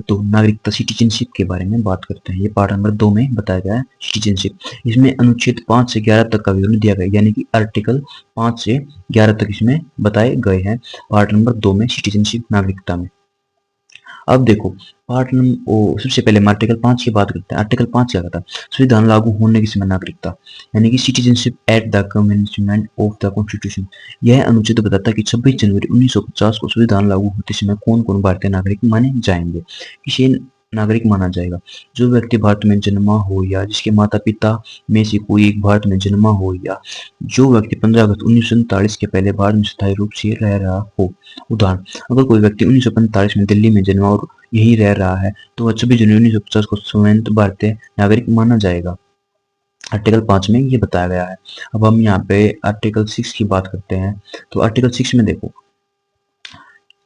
तो नागरिकता सिटीजनशिप के बारे में बात करते हैं। ये पार्ट नंबर 2 में बताया गया है सिटीजनशिप। इसमें अनुच्छेद 5 से 11 तक का विवरण दिया गया है, यानी कि आर्टिकल 5 से 11 तक इसमें बताए गए हैं पार्ट नंबर 2 में सिटीजनशिप नागरिकता में। अब देखो पार्ट नंबर सबसे पहले हम आर्टिकल 5 की बात करते हैं। आर्टिकल 5 क्या कहता है? संविधान लागू होने के समय नागरिकता, यानी कि citizenship at the commencement of the constitution. यह अनुच्छेद बताता है कि 26 जनवरी 1950 को संविधान लागू होते समय कौन कौन भारतीय नागरिक माने जाएंगे। किसी नागरिक माना जाएगा जो व्यक्ति भारत में जन्मा हो या जिसके माता पिता में से कोई एक भारत में जन्मा हो, या जो व्यक्ति 15 अगस्त 1947 के पहले भारत में स्थायी रूप से रह रहा हो। उदाहरण, अगर कोई व्यक्ति 1945 में दिल्ली में जन्मा और यहीं रह रहा है तो वह 26 जनवरी 1950 को स्वयं भारतीय नागरिक माना जाएगा। आर्टिकल 5 में ये बताया गया है। अब हम यहाँ पे आर्टिकल 6 की बात करते हैं। तो आर्टिकल 6 में देखो,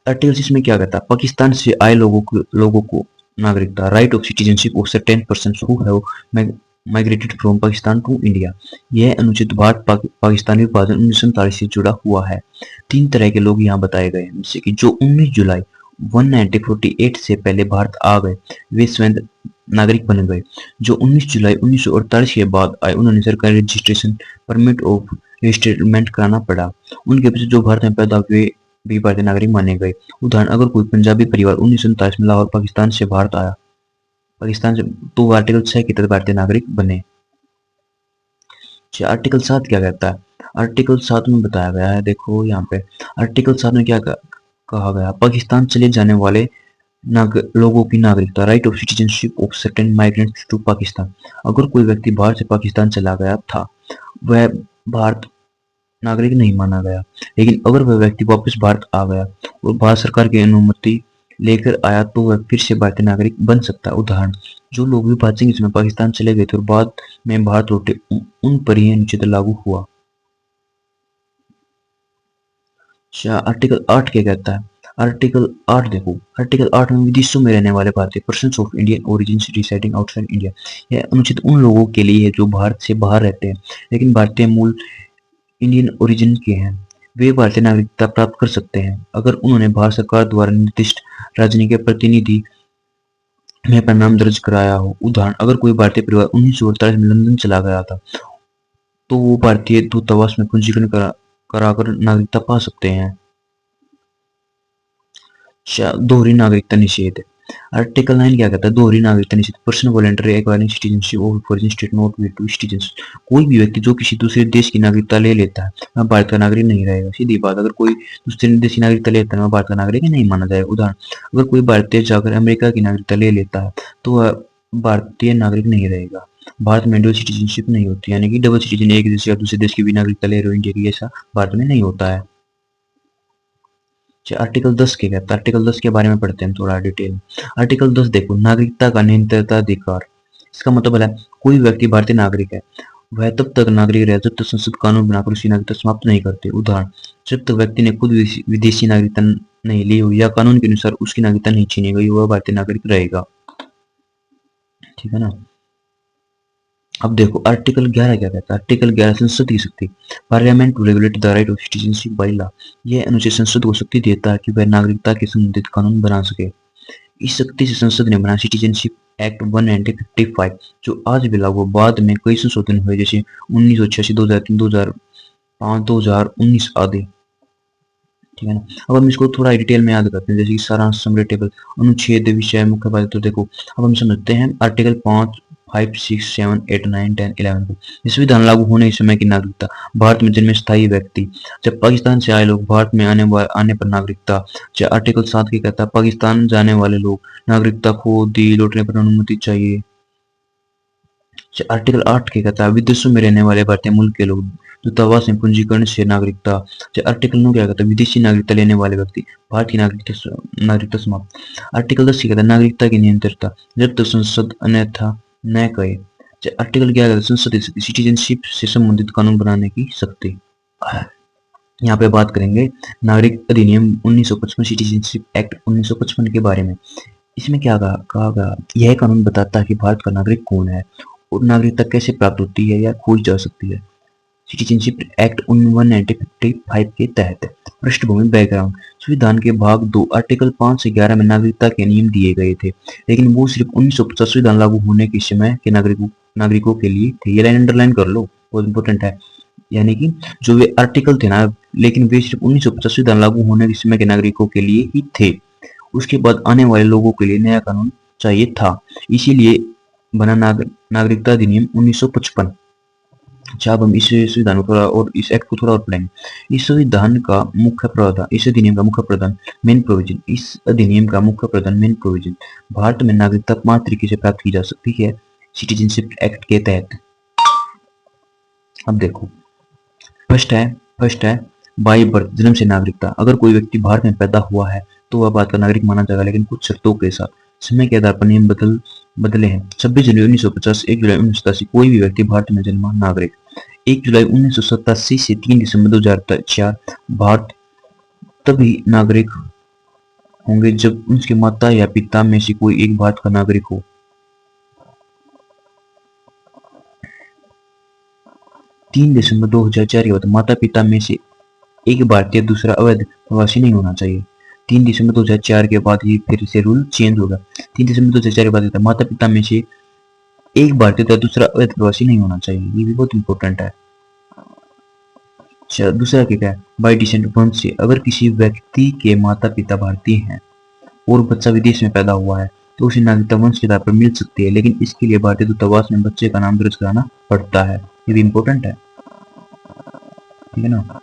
आर्टिकल 6 में क्या कहता है? पाकिस्तान से आए लोगों को नागरिकता, right of citizenship of certain persons who have migrated from Pakistan to India. यह अनुच्छेद भारत पाकिस्तान विभाजन 1947 से जुड़ा हुआ है। 3 तरह के लोग यहाँ बताए गए हैं, जैसे कि जो 19 जुलाई 1948 से पहले भारत आ गए वे स्वयं नागरिक बन गए। जो 19 जुलाई 1948 के बाद आए उन्होंने सरकारी रजिस्ट्रेशन परमिट ऑफ रिसेटलमेंट कराना पड़ा। उनके पीछे जो भारत में पैदा हुए भी भारतीय नागरिक माने गए। उदाहरण, अगर कोई पंजाबी परिवार 1947 में लाहौर पाकिस्तान से भारत आया, पाकिस्तान से, तो वो आर्टिकल 6 के तहत भारतीय नागरिक बने। आर्टिकल 7 क्या कहता है? आर्टिकल 7 में बताया गया है, देखो यहाँ पे आर्टिकल 7 में क्या कहा गया? पाकिस्तान चले जाने वाले लोगों की नागरिकता, right of citizenship of certain migrants to Pakistan. अगर कोई व्यक्ति भारत से पाकिस्तान चला गया था, वह भारत नागरिक नहीं माना गया, लेकिन अगर वह व्यक्ति वापस भारत आ गया और भारत सरकार की अनुमति लेकर आया तो वह फिर से भारतीय नागरिक बन सकता है। उदाहरण, जो लोग विभाजन के समय पाकिस्तान चले गए थे और बाद में भारत लौटे, उन पर यह अनुच्छेद लागू हुआ। आर्टिकल 8 क्या कहता है? आर्टिकल 8 देखो, आर्टिकल 8 में विदेशों में रहने वाले भारतीय persons of Indian origin residing outside India. यह अनुच्छेद उन लोगों के लिए है जो भारत से बाहर रहते हैं लेकिन भारतीय मूल इंडियन ओरिजिन के हैं। वे भारतीय नागरिकता प्राप्त कर सकते हैं अगर उन्होंने भारत सरकार द्वारा निर्दिष्ट राजनीतिक प्रतिनिधि में अपना नाम दर्ज कराया हो। उदाहरण, अगर कोई भारतीय परिवार 1948 में लंदन चला गया था तो वो भारतीय दूतावास में पंजीकरण कराकर नागरिकता पा सकते हैं। दोहरी नागरिकता निषेध। आर्टिकल 9 क्या कहता है? दोहरी नागरिकता निषेध। Person voluntary acquiring citizenship of foreign state not will to citizen. कोई भी व्यक्ति जो किसी दूसरे देश की नागरिकता ले लेता है वह भारत का नागरिक नहीं रहेगा। सीधी बात, अगर कोई दूसरे देश की नागरिकता लेता है वह भारत का नागरिक नहीं माना जाएगा। उदाहरण, अगर कोई भारतीय जाकर अमेरिका की नागरिकता ले लेता है तो वह भारतीय नागरिक नहीं रहेगा। भारत में डबल सिटीजनशिप नहीं होती, यानी कि डबल सिटीजन एक देश या दूसरे देश की भी नागरिकता ले रहे हो इंडिया की, ऐसा भारत में नहीं होता है। आर्टिकल 10 क्या कहता है? आर्टिकल 10 के बारे में पढ़ते हैं थोड़ा डिटेल। आर्टिकल 10 देखो, नागरिकता का निरंतरताधिकार। इसका मतलब है कोई व्यक्ति भारतीय नागरिक है वह तब तक नागरिक रहे जब तक संसद कानून बनाकर उसकी नागरिकता समाप्त नहीं करते। उदाहरण, जब तक व्यक्ति ने खुद विदेशी नागरिकता नहीं ली हो या कानून के अनुसार उसकी नागरिकता नहीं छीनी गई, वह भारतीय नागरिक रहेगा। ठीक है ना? अब देखो आर्टिकल 11 क्या कहता है? आर्टिकल 11 संसद की शक्ति। Parliament to regulate the right of citizenship by law. यह अनुच्छेद संसद को शक्ति देता है कि वह नागरिकता के संबंधित कानून बना सके। इस शक्ति से संसद ने बनाया सिटीजनशिप एक्ट 1955 जो आज भी लागू। बाद में कई संशोधन हुए जैसे 1986, 2003, 2005, 2019 आदि। ठीक है ना? अब हम इसको थोड़ा डिटेल में याद करते हैं, जैसे कि सारांश, समरी, टेबल, अनुच्छेद, विषय, मुख्य बातें। तो देखो अब हम समझते हैं आर्टिकल 5, 5, 6, 7, 8, 9, 10, 11 को। संविधान लागू होने के समय की नागरिकता। भारत में जन्मे स्थायी व्यक्ति। जब पाकिस्तान से आए लोग भारत में आने पर नागरिकता। आर्टिकल 7 की कहता है पाकिस्तान जाने वाले लोग नागरिकता खो दी, लौटने पर अनुमति चाहिए। आर्टिकल 8 के कहता है विदेशों में रहने वाले भारतीय मूल के लोग दूतावास में पंजीकरण से नागरिकता। आर्टिकल 9 क्या कहता है विदेशी नागरिकता लेने वाले व्यक्ति भारत की नागरिकता समाप्त। आर्टिकल 10 कहता है नागरिकता की निरंतरता जब तक संसद अन्यथा न कहे। आर्टिकल 11 कहता है संसद सिटीजनशिप से संबंधित कानून बनाने की शक्ति। यहाँ पे बात करेंगे नागरिक अधिनियम 1955 सिटीजनशिप एक्ट 1955 के बारे में। इसमें क्या कहा गया? यह कानून बताता है कि भारत का नागरिक कौन है और नागरिकता कैसे प्राप्त होती है या खोई जा सकती है। सिटीजनशिप एक्ट 1955 के तहत। पृष्ठभूमि बैकग्राउंड, संविधान के भाग 2 आर्टिकल 5 से 11 में नागरिकता के नियम दिए गए थे, लेकिन वो सिर्फ 1950 संविधान लागू होने के समय के नागरिकों के लिए थे। ये लाइन अंडरलाइन कर लो, बहुत इंपॉर्टेंट है। यानी कि जो वे आर्टिकल थे ना, लेकिन वे सिर्फ 1950 संविधान लागू होने के समय के नागरिकों के लिए ही थे। उसके बाद आने वाले लोगों के लिए नया कानून चाहिए था, इसीलिए बना नागरिकता अधिनियम 1955। अच्छा, अब हम इस संविधान को थोड़ा और इस एक्ट को थोड़ा और पढ़ेंगे। इस संविधान का मुख्य प्रावधान, इस अधिनियम का मुख्य प्रावधान मेन प्रोविजन, इस अधिनियम का मुख्य प्रावधान मेन प्रोविजन, भारत में नागरिकता 5 तरीके से प्राप्त की जा सकती है सिटीजनशिप एक्ट के तहत। अब देखो, फर्स्ट है बाय बर्थ, जन्म से नागरिकता। अगर कोई व्यक्ति भारत में पैदा हुआ है तो वह भारत का नागरिक माना जाएगा, लेकिन कुछ शर्तों के साथ। समय के आधार पर नियम बदले हैं। 26 जनवरी 1950, 1 जुलाई 1987 कोई भी व्यक्ति भारत में जन्मा नागरिक। 1 जुलाई 1987 से 3 दिसंबर 2004 भारत तभी नागरिक होंगे जब उनके माता या पिता में से कोई एक भारत का नागरिक हो। 3 दिसंबर 2004 के बाद माता पिता में से एक भारतीय, दूसरा अवैध प्रवासी नहीं होना चाहिए। 3 दिसंबर 2004 के बाद ये फिर से रूल चेंज होगा। 3 दिसंबर 2004 के बाद माता पिता में से एक भारतीय तथा दूसरा अवैध प्रवासी नहीं होना चाहिए। ये भी बहुत इंपॉर्टेंट है। दूसरा क्या है, बाय डिसेंट, वंश से। अगर किसी व्यक्ति के माता पिता भारतीय हैं और बच्चा विदेश में पैदा हुआ है तो उसे नागरिकता वंश के आधार पर मिल सकती है, लेकिन इसके लिए भारतीय दूतावास में बच्चे का नाम दर्ज कराना पड़ता है। ये भी इंपॉर्टेंट है, ठीक है ना।